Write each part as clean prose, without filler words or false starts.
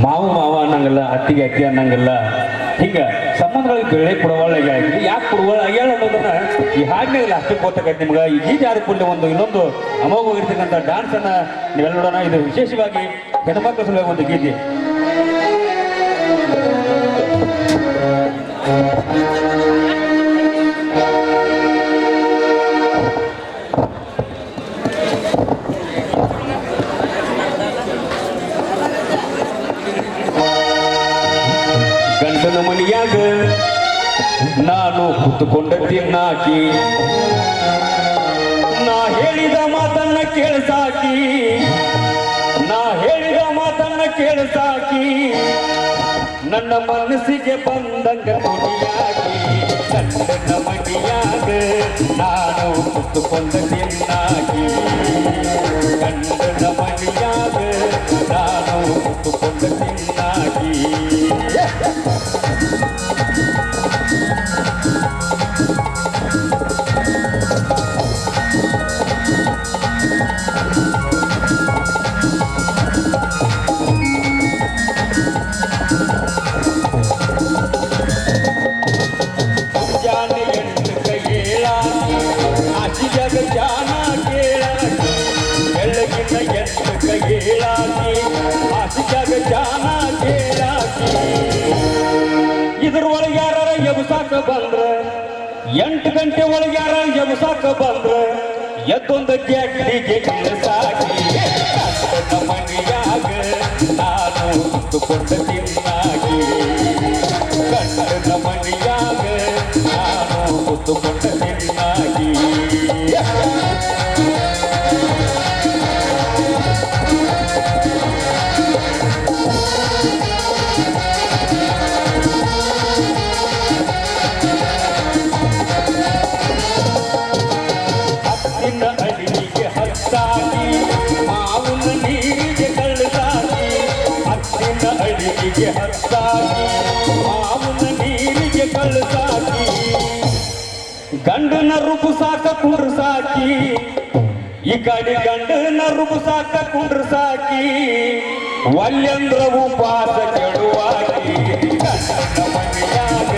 ಮಾವು ಮಾವ ಅನ್ನಂಗಿಲ್ಲ, ಅತ್ತಿಗೆ ಅತ್ತಿ ಅನ್ನಂಗಿಲ್ಲ. ಹಿಂಗೆ ಸಂಬಂಧಗಳಿಗೆ ಬೆಳೆ ಕೊಡವಳಿಗೆ ಆಗಿದೆ. ಯಾಕೆ ಕೊಡುವಳ ಆಗ್ಯಾಳ ಅನ್ನೋದನ್ನ ಈ ಹಾಡಿನಾಗಲ್ಲ ಅಷ್ಟಕ್ಕೆ ಗೊತ್ತಾಗೈತೆ ನಿಮ್ಗೆ. ಈ ಗೀತೆ ಯಾರು ಕೂಡಲೇ ಇನ್ನೊಂದು ಅಮೋಘವಾಗಿರ್ತಕ್ಕಂಥ ಡ್ಯಾನ್ಸನ್ನು ನೀವೆಲ್ಲ ನೋಡೋಣ. ಇದು ವಿಶೇಷವಾಗಿ ಹೆಣ್ಮಕ್ಳ ಸಲುವಾಗಿ ಒಂದು ಗೀತೆ. ಗಂಡನ ಮನೆಯಾಗ ನಾನು ಕೂತುಕೊಂಡ ತಿನ್ನಾಕಿ, ನಾ ಹೇಳಿದ ಮಾತನ್ನ ಕೇಳಿಸಾಕಿ, ನಾ ಹೇಳಿದ ಮಾತನ್ನ ಕೇಳಿಸಾಕಿ, ನನ್ನ ಮನಸ್ಸಿಗೆ ಬಂದಂಗ ತುಣಿಯಾಗಿ. ಗಂಡನ ಮನೆಯಾಗ ನಾನು ಕೂತುಕೊಂಡ ತಿನ್ನಾಕಿ, ಗಂಡನ ಮನೆಯಾಗ ನಾನು ಕೂತುಕೊಂಡ ತಿನ್ನಾಕಿ. ಇದ್ರ ಒಳಗೆ ಯಾರ ಎಬ್ಸಾಕ ಬಂದ್ರ, 8 ಗಂಟೆ ಒಳಗೆ ಯಾರ ಎಬ್ಸಾಕ ಬಂದ್ರ, ಎದ್ದೊಂದು ಗ್ಯಾಟಿಗೆ ಸಾಕಿ. ಗಂಡನ ಮನೆಯಾಗ ನಾನು ಕೂತುಕೊಂಡ ತಿನ್ನಾಗಿ, ಗಂಡನ ಮನೆಯಾಗ ನಾನು ಕೂತುಕೊಂಡ ತಿನ್ನಾಗಿ. ಅಡಿಗೆ ಹತ್ತಾಗಿ ಮಾವನ ನೀರಿಗೆ ಕಳ್ಳಸಾಗಿ, ಅತ್ತಿನ ಅಡಿಗೆ ಹತ್ತಾಗಿ ಮಾವನ ನೀರಿಗೆ ಕಳ್ಳಸಾಗಿ. ಗಂಡನ ರುಬುಸಾಕ ಕುಂಡ್ರಸಾಕಿ, ಈ ಕಡೆ ಗಂಡನ ರುಬುಸಾಕ ಕುಂಡ್ರಸಾಕಿ, ಒಲ್ಲೆಂದ್ರ ಉಪವಾಸ ಕೆಡುವಾಗಿ. ಗಂಡನ ಮನೆಯಾಗ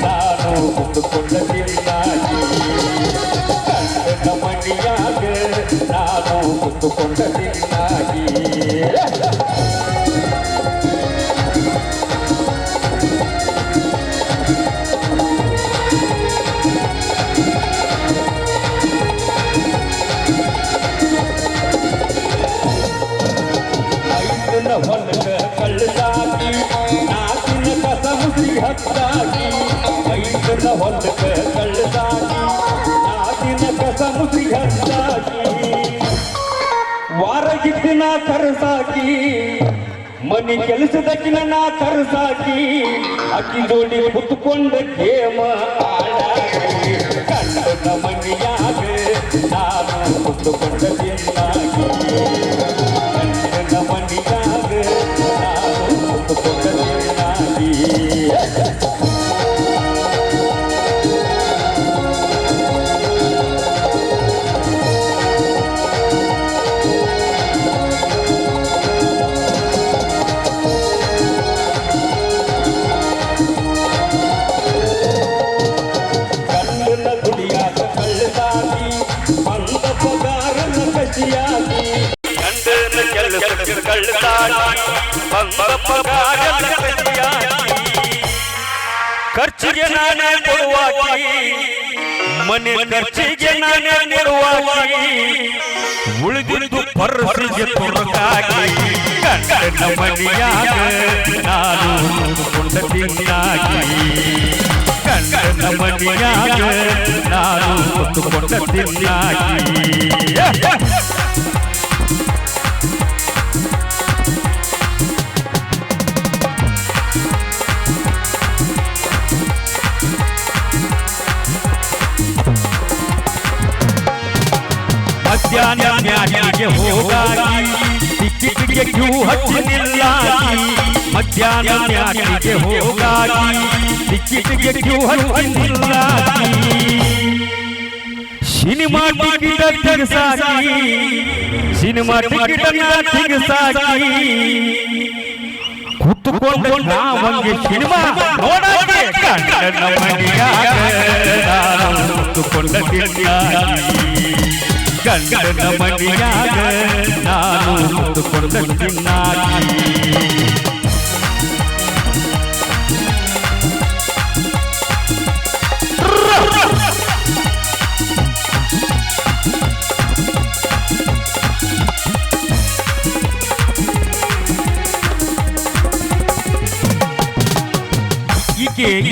ನಾನು ಕೂತುಕೊಂಡ ತಿನ್ನಾಗಿ, ಗಂಡನ ಮನೆಯಾಗ ನಾನು ಕೂತುಕೊಂಡ ತಿನ್ನಾಗಿ. ಐದನ ಹೊಲಕ ಕಳ್ಳಸಾಗಿ, ನಾಲ್ಕಿನ ಕಸ ಮುಸಿ ಹತ್ತಾಗಿ. ಐದನ ಹೊಲಕ ಕಳ್ಳಸಾಗಿ, ನಾಲ್ಕಿನ ಕಸ ಮುಸಿ ಹತ್ತಾಗಿ. ವಾರಗಿದ್ದಿನ ಕರಸಾಕಿ, ಮನಿ ಕೆಲಸದಕ್ಕಿನ ನಾ ಕರಸಾಕಿ, ಅಕ್ಕಿ ಜೋಡಿ ಕುತ್ಕೊಂಡ ಗೇಮ ಆಡಾಗಿ. ಗಂಡನ ಮನೆಯಾಗ ನಾನು ಕುತ್ಕೊಂಡ ತಿನ್ನಾಗಿ, ಗಂಡನ ಮನೆಯಾಗ ನಾನು ಕುತ್ಕೊಂಡ ತಿನ್ನಾಗಿ. ಖರ್ಚಿಗೆ ನಾನೇ ಕೊಡುವಾಕಿ, ಮನೆ ಖರ್ಚಿಗೆ ನಾನೇ ಕೊಡುವಾಕಿ, ಉಳಿದಿದ್ದು ಪರ್ಸಿಗೆ ತೊಡಕಾಗಿ. ಗಂಡನ ಮನೆಯಾಗ ನಾನು ಕೂತುಕೊಂಡ ತಿನ್ನಾಗಿ, ಗಂಡನ ಮನೆಯಾಗ ನಾನು ಕೂತುಕೊಂಡ ತಿನ್ನಾಗಿ. ಮಧ್ಯಾಹ್ನ ಮ್ಯಾಟಿಗೆ ಹೋಗಾಗಿ, ಟಿಕ್ಕಿಟಿಗೆ ಕ್ಯೂ ಹಚ್ಚಿ ನಿಲ್ಲಾಗಿ. ಮಧ್ಯಾಹ್ನ ಮ್ಯಾಟಿಗೆ ಹೋಗಾಗಿ, ಟಿಕ್ಕಿಟಿಗೆ ಕ್ಯೂ ಹಚ್ಚಿ ನಿಲ್ಲಾಗಿ. ಸಿನಿಮಾ ಟಿಕೆಟ್ ತೆಗೆಸಾಗಿ, ಸಿನಿಮಾ ಟಿಕೆಟ್ ತೆಗೆಸಾಗಿ, ಕುತ್ತುಕೊಂಡ ನಾವಂಗೆ ಸಿನಿಮಾ ನೋಡಕ್ಕೆ ಗಂಡನ ಮನೆಯಾಗ ನಾನು ಕುತ್ತುಕೊಂಡ ತಿನ್ನಾಗಿ ಗಂಡನ ಮನೆಯಾಗ ನಾನು ಕುತ್ತುಕೊಂಡ ತಿನ್ನಾಗಿ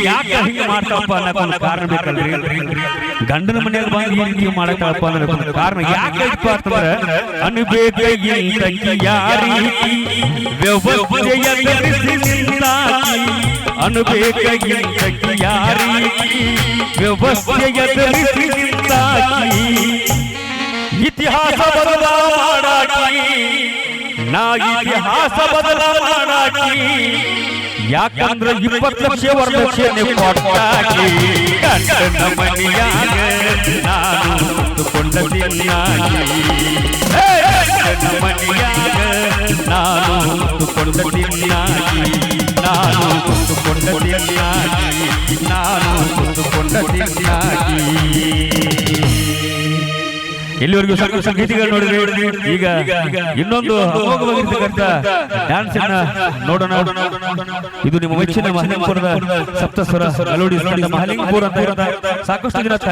ಯಾಕೆ ಹಿಂಗೆ ಮಾಡ್ತಾರಪ್ಪ ಅನ್ನೋ ಕಾರಣ ಬೇಕಲ್ರಿ ಗಂಡನ ಮನೆಯಾಗ ಬಂದು ಈ ರೀತಿ ಮಾಡಕ್ಕಪ್ಪ ಅನ್ನೋ ಕಾರಣ ಯಾಕೆ ಅಂತಂದ್ರೆ ಅನ್ಬೇಕ ಯಾರಿ ವ್ಯವಸ್ಥೆಯ ಅನ್ಬೇಕ ಯಾರಿ ವ್ಯವಸ್ಥೆಯ ಇತಿಹಾಸ ಬದಲ ಮಾಡಾಕಿ ನಾ ಇತಿಹಾಸ ಬದಲ ಮಾಡಾಕಿ ಯಾಕಂದ್ರೆ 20 ಲಕ್ಷ ವರದಕ್ಷಿಣೆ ಕೊಟ್ಟಾಗಿ ಗಂಡನ ಮನೆಯಾಗ ನಾನು ಕುತ್ತುಕೊಂಡ ತಿನ್ನಾಗಿ ಗಂಡನ ಮನೆಯಾಗ ನಾನು ಕುತ್ತುಕೊಂಡ ತಿನ್ನಾಗಿ ನಾನು ಕುತ್ತುಕೊಂಡ ತಿನ್ನಾಗಿ ನಾನು ಕುತ್ತುಕೊಂಡ ತಿನ್ನಾಗಿ ಎಲ್ಲಿವರೆಗೂ ಸಂಗೀತಗಳು ನೋಡಿದ್ರಿ ಈಗ ಇನ್ನೊಂದು ಅಮೋಘವಾಗಿರ್ತಕ್ಕಂಥ ಡ್ಯಾನ್ಸ್ ಅನ್ನ ನೋಡೋಣ ಇದು ನಿಮ್ಮ ಮೆಚ್ಚಿನ ಮಹಲಿಂಗಪುರದ ಸಪ್ತಸ್ವರ ಮೆಲೋಡಿ ಮಹಲಿಂಗಪುರ ಅಂತ ಸಾಕಷ್ಟು ದಿನ